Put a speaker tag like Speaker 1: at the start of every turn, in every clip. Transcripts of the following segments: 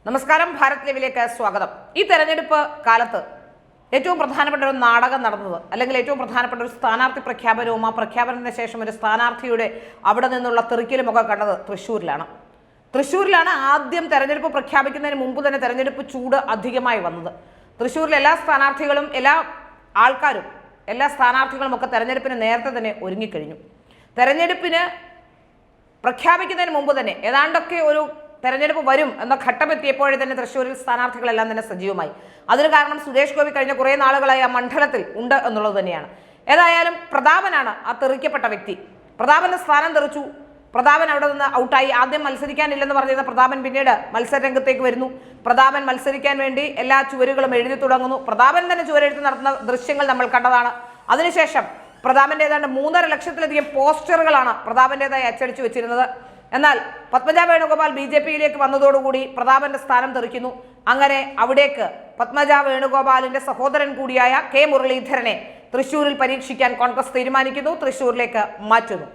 Speaker 1: നമസ്കാരം, ഭാരത് ലൈവിലേക്ക് സ്വാഗതം. ഈ തെരഞ്ഞെടുപ്പ് കാലത്ത് ഏറ്റവും പ്രധാനപ്പെട്ട ഒരു നാടകം നടന്നത്, അല്ലെങ്കിൽ ഏറ്റവും പ്രധാനപ്പെട്ട ഒരു സ്ഥാനാർത്ഥി പ്രഖ്യാപനവും ആ പ്രഖ്യാപനത്തിന് ശേഷം ഒരു സ്ഥാനാർത്ഥിയുടെ അവിടെ നിന്നുള്ള തെറിക്കലുമൊക്കെ കണ്ടത് തൃശ്ശൂരിലാണ് ആദ്യം തെരഞ്ഞെടുപ്പ് പ്രഖ്യാപിക്കുന്നതിന് മുമ്പ് തന്നെ തെരഞ്ഞെടുപ്പ് ചൂട് അധികമായി വന്നത്. തൃശ്ശൂരിലെ എല്ലാ സ്ഥാനാർത്ഥികളും എല്ലാ സ്ഥാനാർത്ഥികളും ഒക്കെ തെരഞ്ഞെടുപ്പിന് നേരത്തെ തന്നെ ഒരുങ്ങിക്കഴിഞ്ഞു. തെരഞ്ഞെടുപ്പിന് പ്രഖ്യാപിക്കുന്നതിന് മുമ്പ് തന്നെ ഏതാണ്ടൊക്കെ ഒരു തെരഞ്ഞെടുപ്പ് വരും എന്ന ഘട്ടമെത്തിയപ്പോഴേ തന്നെ തൃശ്ശൂരിൽ സ്ഥാനാർത്ഥികളെല്ലാം തന്നെ സജീവമായി. അതിന് കാരണം സുരേഷ് ഗോപി കഴിഞ്ഞ കുറേ നാളുകളായി ആ മണ്ഡലത്തിൽ ഉണ്ട് എന്നുള്ളത് തന്നെയാണ്. ഏതായാലും പ്രതാപനാണ് ആ തെറിക്കപ്പെട്ട വ്യക്തി. പ്രതാപന്റെ സ്ഥാനം തെറിച്ചു. പ്രതാപൻ അവിടെ നിന്ന് ഔട്ടായി. ആദ്യം മത്സരിക്കാനില്ലെന്ന് പറഞ്ഞിരുന്ന പ്രതാപൻ പിന്നീട് മത്സരരംഗത്തേക്ക് വരുന്നു. പ്രതാപൻ മത്സരിക്കാൻ വേണ്ടി എല്ലാ ചുവരുകളും എഴുതി തുടങ്ങുന്നു. പ്രതാപൻ തന്നെ ചുവരെഴുത്ത് നടത്തുന്ന ദൃശ്യങ്ങൾ നമ്മൾ കണ്ടതാണ്. അതിനുശേഷം പ്രതാപന്റെ ഏതാണ്ട് 3.5 ലക്ഷത്തിലധികം പോസ്റ്ററുകളാണ് പ്രതാപന്റേതായി അച്ചടിച്ചു വെച്ചിരുന്നത്. എന്നാൽ പത്മജ വേണുഗോപാൽ BJP-യിലേക്ക് വന്നതോടുകൂടി പ്രതാപന്റെ സ്ഥാനം തെറിക്കുന്നു. അങ്ങനെ അവിടേക്ക് പത്മജ വേണുഗോപാലിന്റെ സഹോദരൻ കൂടിയായ K. മുരളീധരനെ തൃശ്ശൂരിൽ പരീക്ഷിക്കാൻ കോൺഗ്രസ് തീരുമാനിക്കുന്നു, തൃശ്ശൂരിലേക്ക് മാറ്റുന്നു.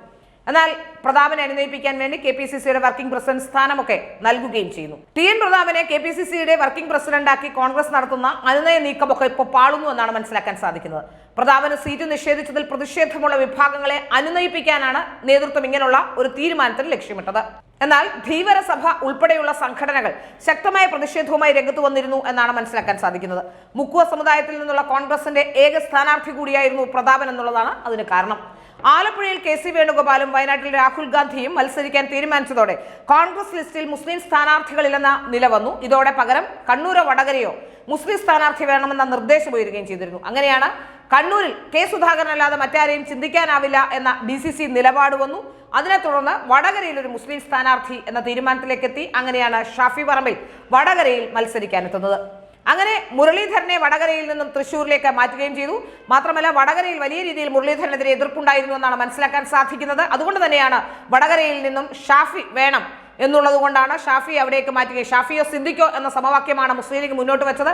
Speaker 1: എന്നാൽ പ്രതാപനെ അനുനയിപ്പിക്കാൻ വേണ്ടി KPCC-യുടെ വർക്കിംഗ് പ്രസിഡന്റ് സ്ഥാനമൊക്കെ നൽകുകയും ചെയ്യുന്നു. TN പ്രതാപനെ KPCC-യുടെ വർക്കിംഗ് പ്രസിഡന്റാക്കി കോൺഗ്രസ് നടത്തുന്ന അനുനയ നീക്കമൊക്കെ ഇപ്പോൾ പാളുന്നു എന്നാണ് മനസ്സിലാക്കാൻ സാധിക്കുന്നത്. പ്രതാപന് സീറ്റ് നിഷേധിച്ചതിൽ പ്രതിഷേധമുള്ള വിഭാഗങ്ങളെ അനുനയിപ്പിക്കാനാണ് നേതൃത്വം ഇങ്ങനെയുള്ള ഒരു തീരുമാനത്തിൽ ലക്ഷ്യമിട്ടത്. എന്നാൽ ധീവരസഭ ഉൾപ്പെടെയുള്ള സംഘടനകൾ ശക്തമായ പ്രതിഷേധവുമായി രംഗത്ത് വന്നിരുന്നു എന്നാണ് മനസ്സിലാക്കാൻ സാധിക്കുന്നത്. മുക്കുവ സമുദായത്തിൽ നിന്നുള്ള കോൺഗ്രസിന്റെ ഏക സ്ഥാനാർത്ഥി കൂടിയായിരുന്നു പ്രതാപൻ എന്നുള്ളതാണ് അതിന് കാരണം. ആലപ്പുഴയിൽ KC വേണുഗോപാലും വയനാട്ടിൽ രാഹുൽ ഗാന്ധിയും മത്സരിക്കാൻ തീരുമാനിച്ചതോടെ കോൺഗ്രസ് ലിസ്റ്റിൽ മുസ്ലിം സ്ഥാനാർത്ഥികളില്ലെന്ന നില വന്നു. ഇതോടെ പകരം കണ്ണൂരോ വടകരയോ മുസ്ലിം സ്ഥാനാർത്ഥി വേണമെന്ന നിർദ്ദേശം ഉയരുകയും ചെയ്തിരുന്നു. അങ്ങനെയാണ് കണ്ണൂരിൽ K. സുധാകരൻ അല്ലാതെ മറ്റാരെയും ചിന്തിക്കാനാവില്ല എന്ന DCC നിലപാട് വന്നു. അതിനെ തുടർന്ന് വടകരയിൽ ഒരു മുസ്ലിം സ്ഥാനാർത്ഥി എന്ന തീരുമാനത്തിലേക്ക് എത്തി. അങ്ങനെയാണ് ഷാഫി പറമ്പിൽ വടകരയിൽ മത്സരിക്കാനെത്തുന്നത്. അങ്ങനെ മുരളീധരനെ വടകരയിൽ നിന്നും തൃശ്ശൂരിലേക്ക് മാറ്റുകയും ചെയ്തു. മാത്രമല്ല, വടകരയിൽ വലിയ രീതിയിൽ മുരളീധരനെതിരെ എതിർപ്പുണ്ടായിരുന്നു എന്നാണ് മനസ്സിലാക്കാൻ സാധിക്കുന്നത്. അതുകൊണ്ട് തന്നെയാണ് വടകരയിൽ നിന്നും ഷാഫി വേണം എന്നുള്ളത് കൊണ്ടാണ് ഷാഫി അവിടേക്ക് മാറ്റുകയും ഷാഫിയോ സിദ്ദിഖോ എന്ന സമവാക്യമാണ് മുസ്ലിം ലീഗ് മുന്നോട്ട് വെച്ചത്.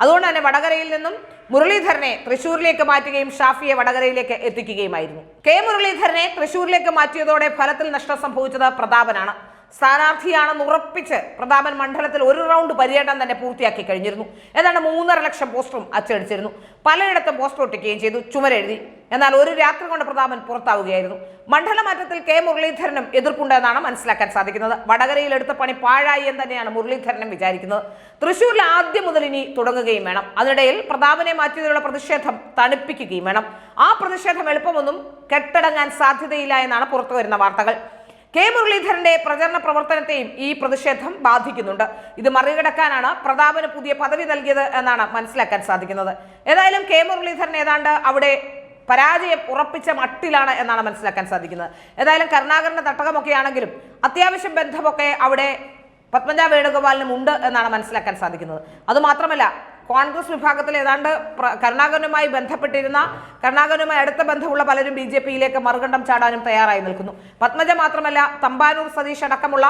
Speaker 1: അതുകൊണ്ട് തന്നെ വടകരയിൽ നിന്നും മുരളീധരനെ തൃശ്ശൂരിലേക്ക് മാറ്റുകയും ഷാഫിയെ വടകരയിലേക്ക് എത്തിക്കുകയുമായിരുന്നു. K. മുരളീധരനെ തൃശ്ശൂരിലേക്ക് മാറ്റിയതോടെ ഫലത്തിൽ നഷ്ടം സംഭവിച്ചത് പ്രതാപനാണ്. സ്ഥാനാർത്ഥിയാണെന്ന് ഉറപ്പിച്ച് പ്രതാപൻ മണ്ഡലത്തിൽ ഒരു റൗണ്ട് പര്യടനം തന്നെ പൂർത്തിയാക്കി കഴിഞ്ഞിരുന്നു. ഏതാണ്ട് 3.5 ലക്ഷം പോസ്റ്ററും അച്ചടിച്ചിരുന്നു. പലയിടത്തും പോസ്റ്റർ ഒട്ടിക്കുകയും ചെയ്തു, ചുമരെഴുതി. എന്നാൽ ഒരു രാത്രി കൊണ്ട് പ്രതാപൻ പുറത്താവുകയായിരുന്നു. മണ്ഡലമാറ്റത്തിൽ K. മുരളീധരനും എതിർപ്പുണ്ടെന്നാണ് മനസ്സിലാക്കാൻ സാധിക്കുന്നത്. വടകരയിൽ എടുത്ത പണി പാഴായി എന്ന് തന്നെയാണ് മുരളീധരനും വിചാരിക്കുന്നത്. തൃശ്ശൂരിൽ ആദ്യം മുതൽ ഇനി തുടങ്ങുകയും വേണം. അതിനിടയിൽ പ്രതാപനെ മാറ്റിയതിലുള്ള പ്രതിഷേധം തണുപ്പിക്കുകയും വേണം. ആ പ്രതിഷേധം എളുപ്പമൊന്നും കെട്ടടങ്ങാൻ സാധ്യതയില്ല എന്നാണ് പുറത്തു വരുന്ന വാർത്തകൾ. K. മുരളീധരന്റെ പ്രചരണ പ്രവർത്തനത്തെയും ഈ പ്രതിഷേധം ബാധിക്കുന്നുണ്ട്. ഇത് മറികടക്കാനാണ് പ്രതാപന് പുതിയ പദവി നൽകിയത് എന്നാണ് മനസ്സിലാക്കാൻ സാധിക്കുന്നത്. ഏതായാലും K. മുരളീധരൻ ഏതാണ്ട് അവിടെ പരാജയം ഉറപ്പിച്ച മട്ടിലാണ് എന്നാണ് മനസ്സിലാക്കാൻ സാധിക്കുന്നത്. ഏതായാലും കരുണാകരന്റെ തട്ടകമൊക്കെ ആണെങ്കിലും അത്യാവശ്യം ബന്ധമൊക്കെ അവിടെ പത്മജ വേണുഗോപാലിനും ഉണ്ട് എന്നാണ് മനസ്സിലാക്കാൻ സാധിക്കുന്നത്. അതുമാത്രമല്ല, കോൺഗ്രസ് വിഭാഗത്തിൽ ഏതാണ്ട് കരുണാകരനുമായി അടുത്ത ബന്ധമുള്ള പലരും BJP-യിലേക്ക് മറുകണ്ഠം ചാടാനും തയ്യാറായി നിൽക്കുന്നു. പത്മജ മാത്രമല്ല, തമ്പാനൂർ സതീഷ് അടക്കമുള്ള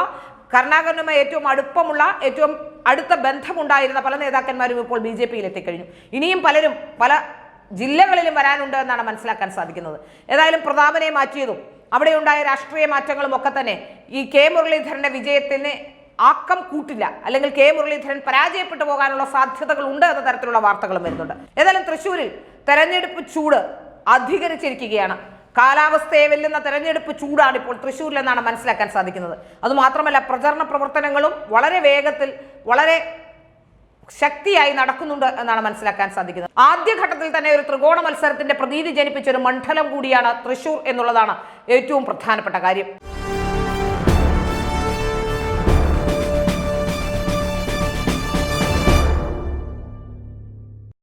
Speaker 1: കരുണാകരനുമായി ഏറ്റവും അടുപ്പമുള്ള, ഏറ്റവും അടുത്ത ബന്ധമുണ്ടായിരുന്ന പല നേതാക്കന്മാരും ഇപ്പോൾ BJP-യിൽ എത്തിക്കഴിഞ്ഞു. ഇനിയും പലരും പല ജില്ലകളിലും വരാനുണ്ട് എന്നാണ് മനസ്സിലാക്കാൻ സാധിക്കുന്നത്. ഏതായാലും പ്രതാപനെ മാറ്റിയതും അവിടെ ഉണ്ടായ രാഷ്ട്രീയ മാറ്റങ്ങളും ഒക്കെ തന്നെ ഈ K. മുരളീധരന്റെ വിജയത്തിന് ആക്കം കൂട്ടില്ല, അല്ലെങ്കിൽ K. മുരളീധരൻ പരാജയപ്പെട്ടു പോകാനുള്ള സാധ്യതകൾ ഉണ്ട് എന്ന തരത്തിലുള്ള വാർത്തകളും വരുന്നുണ്ട്. ഏതായാലും തൃശ്ശൂരിൽ തെരഞ്ഞെടുപ്പ് ചൂട് അധികരിച്ചിരിക്കുകയാണ്. കാലാവസ്ഥയെ വെല്ലുന്ന തെരഞ്ഞെടുപ്പ് ചൂടാണ് ഇപ്പോൾ തൃശ്ശൂരിൽ എന്നാണ് മനസ്സിലാക്കാൻ സാധിക്കുന്നത്. അതുമാത്രമല്ല, പ്രചരണ പ്രവർത്തനങ്ങളും വളരെ വേഗത്തിൽ, വളരെ ശക്തിയായി നടക്കുന്നുണ്ട് എന്നാണ് മനസ്സിലാക്കാൻ സാധിക്കുന്നത്. ആദ്യഘട്ടത്തിൽ തന്നെ ഒരു ത്രികോണ മത്സരത്തിന്റെ പ്രതീതി ജനിപ്പിച്ച ഒരു മണ്ഡലം കൂടിയാണ് തൃശ്ശൂർ എന്നുള്ളതാണ് ഏറ്റവും പ്രധാനപ്പെട്ട കാര്യം.